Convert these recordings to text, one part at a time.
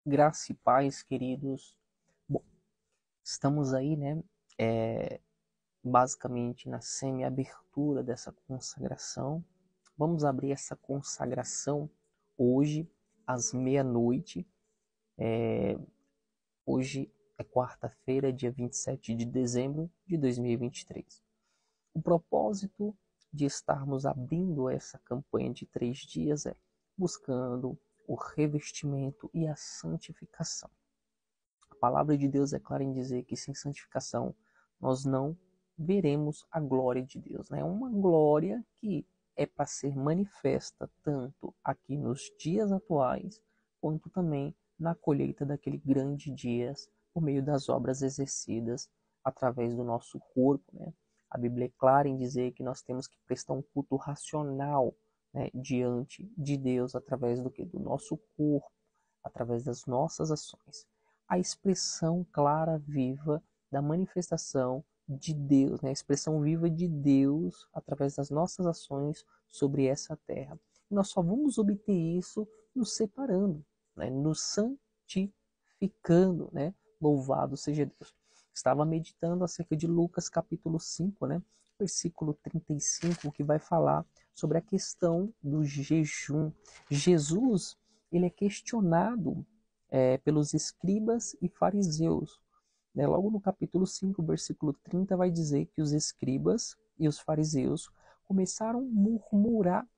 Graça e paz, queridos. Bom, estamos aí, né? Basicamente na semi-abertura dessa consagração. Vamos abrir essa consagração hoje, às meia-noite. Hoje é quarta-feira, dia 27 de dezembro de 2023. O propósito de estarmos abrindo essa campanha de 3 dias é buscando o revestimento e a santificação. A palavra de Deus é clara em dizer que sem santificação nós não veremos a glória de Deus. É uma glória que é para ser manifesta tanto aqui nos dias atuais, quanto também na colheita daquele grande dias, por meio das obras exercidas através do nosso corpo. A Bíblia é clara em dizer que nós temos que prestar um culto racional, diante de Deus através do que? Do nosso corpo, através das nossas ações. A expressão clara, viva da manifestação de Deus, a expressão viva de Deus através das nossas ações sobre essa terra. E nós só vamos obter isso nos separando, nos santificando. Louvado seja Deus. Estava meditando acerca de Lucas capítulo 5, versículo 35, que vai falar sobre a questão do jejum. Jesus, ele é questionado pelos escribas e fariseus. Logo no capítulo 5, versículo 30, vai dizer que os escribas e os fariseus começaram a murmurar,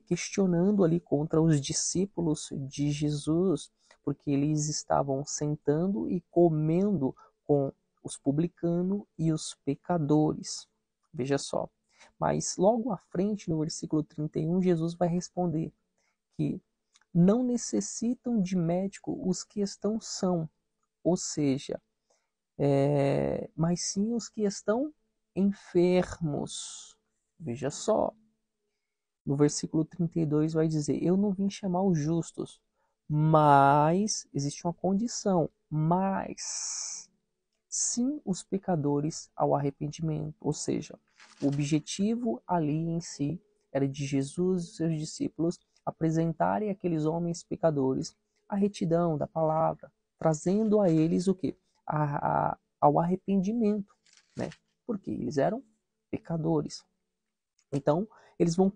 questionando ali contra os discípulos de Jesus, porque eles estavam sentando e comendo com os publicanos e os pecadores. Veja só. Mas logo à frente, no versículo 31, Jesus vai responder que não necessitam de médico os que estão são, ou seja, mas sim os que estão enfermos. Veja só, no versículo 32 vai dizer, eu não vim chamar os justos, mas, existe uma condição, mas sim os pecadores ao arrependimento. Ou seja, o objetivo ali em si era de Jesus e seus discípulos apresentarem àqueles homens pecadores a retidão da palavra, trazendo a eles o quê? Ao arrependimento, porque eles eram pecadores. Então, eles vão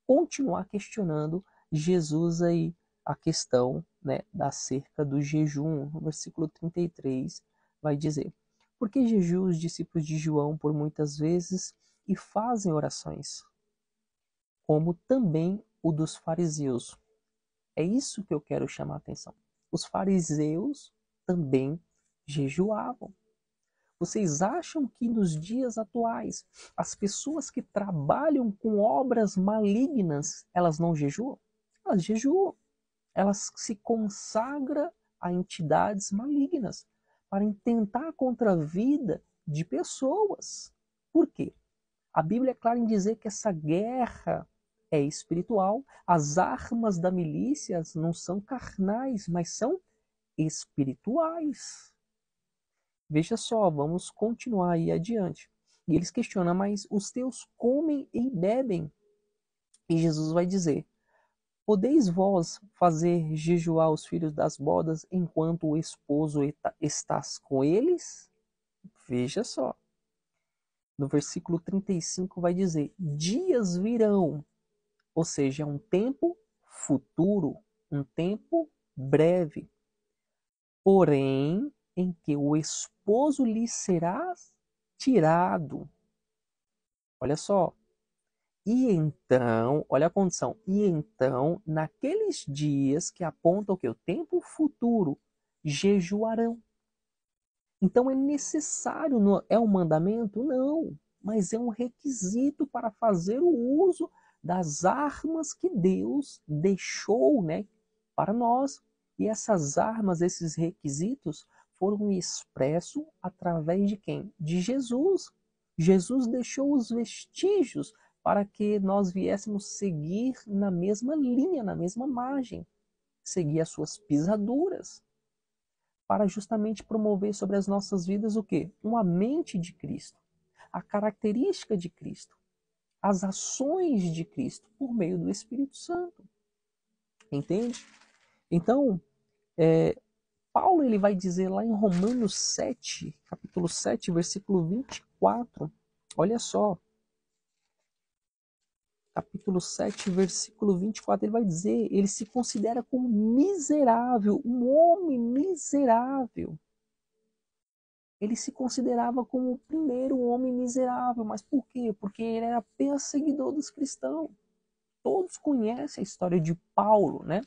continuar questionando Jesus aí, a questão acerca do jejum. No versículo 33 vai dizer, por que jejuam os discípulos de João por muitas vezes e fazem orações, como também o dos fariseus? É isso que eu quero chamar a atenção. Os fariseus também jejuavam. Vocês acham que nos dias atuais, as pessoas que trabalham com obras malignas, elas não jejuam? Elas jejuam. Elas se consagram a entidades malignas para intentar contra a vida de pessoas. Por quê? A Bíblia é clara em dizer que essa guerra é espiritual. As armas da milícia não são carnais, mas são espirituais. Veja só, vamos continuar aí adiante. E eles questionam, mas os teus comem e bebem. E Jesus vai dizer, podeis vós fazer jejuar os filhos das bodas enquanto o esposo estás com eles? Veja só. No versículo 35 vai dizer, dias virão, ou seja, um tempo futuro, um tempo breve. Porém, em que o esposo lhe será tirado. Olha só. E então, olha a condição. E então, naqueles dias que apontam que o tempo futuro, jejuarão. Então é necessário, é um mandamento? Não, mas é um requisito para fazer o uso das armas que Deus deixou, para nós. E essas armas, esses requisitos, foram expressos através de quem? De Jesus. Jesus deixou os vestígios para que nós viéssemos seguir na mesma linha, na mesma margem, seguir as suas pisaduras, para justamente promover sobre as nossas vidas o quê? Uma mente de Cristo, a característica de Cristo, as ações de Cristo por meio do Espírito Santo. Entende? Então, Paulo ele vai dizer lá em Romanos 7, capítulo 7, versículo 24, olha só, capítulo 7, versículo 24, ele vai dizer, ele se considera como miserável, um homem miserável. Ele se considerava como o primeiro homem miserável, mas por quê? Porque ele era perseguidor dos cristãos. Todos conhecem a história de Paulo, né?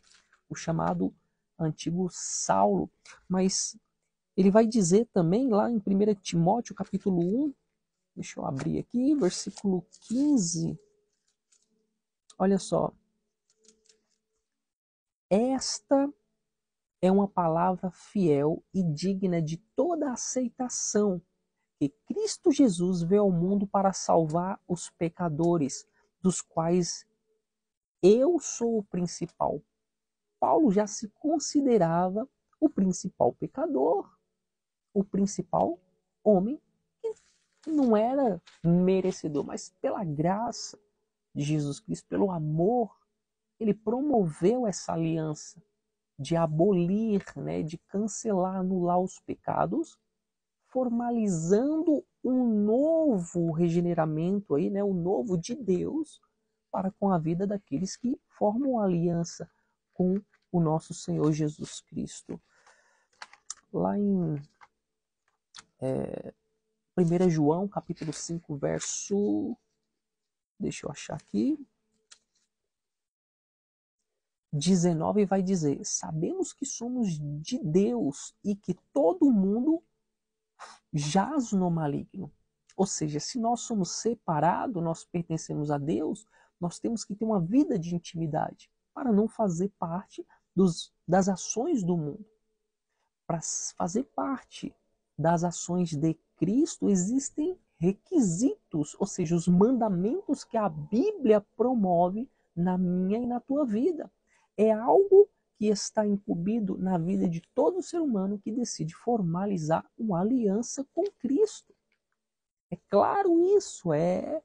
O chamado antigo Saulo, mas ele vai dizer também lá em 1 Timóteo capítulo 1, deixa eu abrir aqui, versículo 15, olha só, esta é uma palavra fiel e digna de toda aceitação, que Cristo Jesus veio ao mundo para salvar os pecadores, dos quais eu sou o principal. Paulo já se considerava o principal pecador, o principal homem que não era merecedor, mas pela graça de Jesus Cristo, pelo amor, ele promoveu essa aliança de abolir, né, de cancelar, anular os pecados, formalizando um novo regeneramento aí, né, o novo de Deus para com a vida daqueles que formam aliança com o nosso Senhor Jesus Cristo. Lá em 1 João, capítulo 5, verso... Deixa eu achar aqui. 19 vai dizer: sabemos que somos de Deus e que todo mundo jaz no maligno. Ou seja, se nós somos separados, nós pertencemos a Deus, nós temos que ter uma vida de intimidade para não fazer parte das ações do mundo. Para fazer parte das ações de Cristo existem requisitos, ou seja, os mandamentos que a Bíblia promove na minha e na tua vida. É algo que está incumbido na vida de todo ser humano que decide formalizar uma aliança com Cristo. É claro isso, é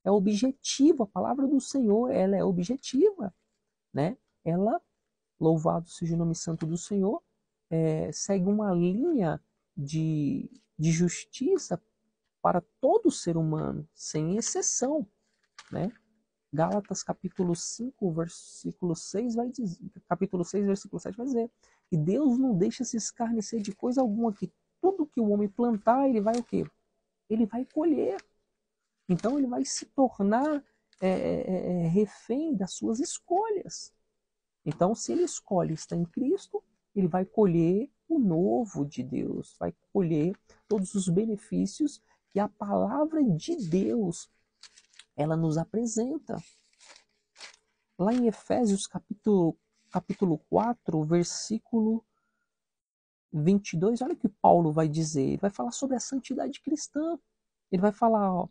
objetivo, a palavra do Senhor, ela é objetiva, né? Ela, louvado seja o nome santo do Senhor, segue uma linha de justiça para todo ser humano, sem exceção, né? Gálatas capítulo 5, versículo 6 vai dizer, capítulo 6, versículo 7 vai dizer que Deus não deixa se escarnecer de coisa alguma, que tudo que o homem plantar, ele vai o quê? Ele vai colher. Então ele vai se tornar refém das suas escolhas. Então, se ele escolhe estar em Cristo, ele vai colher o novo de Deus, vai colher todos os benefícios que a palavra de Deus ela nos apresenta. Lá em Efésios capítulo 4, versículo 22, olha o que Paulo vai dizer. Ele vai falar sobre a santidade cristã. Ele vai falar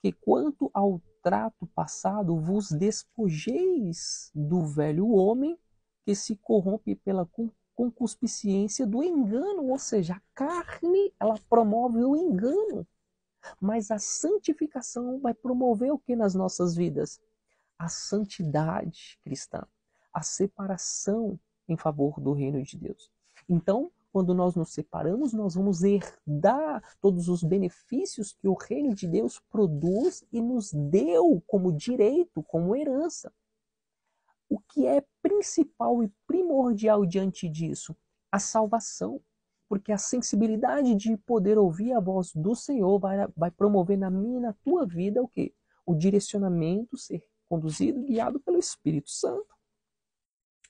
que quanto ao trato passado, vos despojeis do velho homem que se corrompe pela concupiscência do engano, ou seja, a carne ela promove o engano, mas a santificação vai promover o que nas nossas vidas? A santidade cristã, a separação em favor do reino de Deus. Então, quando nós nos separamos, nós vamos herdar todos os benefícios que o reino de Deus produz e nos deu como direito, como herança. O que é principal e primordial diante disso? A salvação. Porque a sensibilidade de poder ouvir a voz do Senhor vai promover na minha e na tua vida o quê? O direcionamento, ser conduzido, guiado pelo Espírito Santo.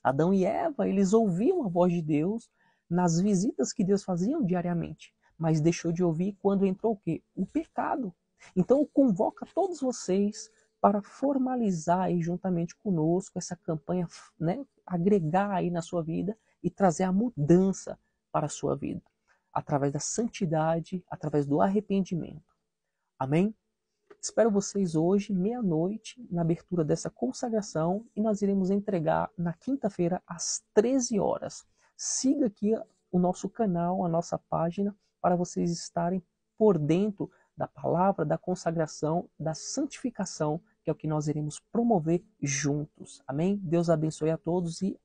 Adão e Eva, eles ouviam a voz de Deus nas visitas que Deus fazia diariamente, mas deixou de ouvir quando entrou o quê? O pecado. Então, convoca todos vocês para formalizar aí juntamente conosco essa campanha, né, agregar aí na sua vida e trazer a mudança para a sua vida, através da santidade, através do arrependimento. Amém? Espero vocês hoje, meia-noite, na abertura dessa consagração, e nós iremos entregar na quinta-feira, às 13 horas. Siga aqui o nosso canal, a nossa página, para vocês estarem por dentro da palavra, da consagração, da santificação, que é o que nós iremos promover juntos. Amém? Deus abençoe a todos e